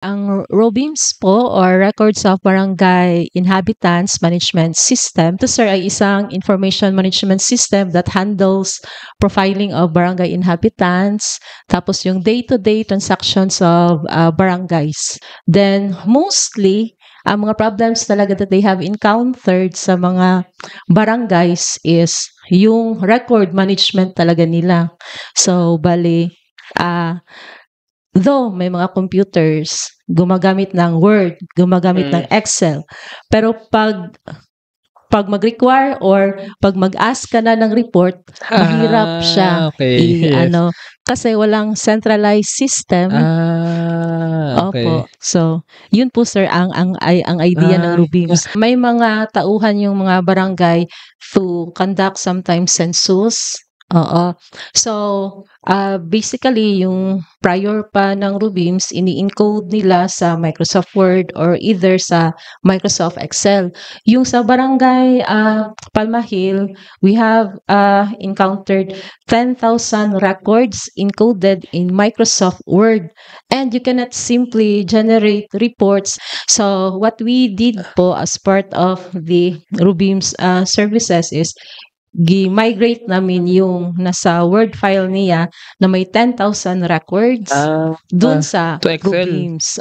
Ang ROBIMS po or Records of Barangay Inhabitants Management System, ito sir ay isang information management system that handles profiling of barangay inhabitants, tapos yung day-to-day transactions of barangays. Then mostly, ang mga problems talaga that they have encountered sa mga barangays is yung record management talaga nila. So, bali, though may mga computers, gumagamit ng Word, gumagamit ng Excel, pero pag mag-require or pag mag-ask ka na ng report, mahirap siya Okay. Yes. kasi walang centralized system. Okay. Opo. So, yun po sir ang idea ng RUBIMS. May mga tauhan yung mga barangay to conduct sometimes census. Oo. So, basically yung prior pa ng RUBIMS, ini-encode nila sa Microsoft Word or either sa Microsoft Excel. Yung sa barangay Palmahil, we have encountered 10,000 records encoded in Microsoft Word. And you cannot simply generate reports. So what we did po as part of the RUBIMS services is gi-migrate namin yung nasa Word file niya na may 10,000 records dun sa To Excel. RUBIMS.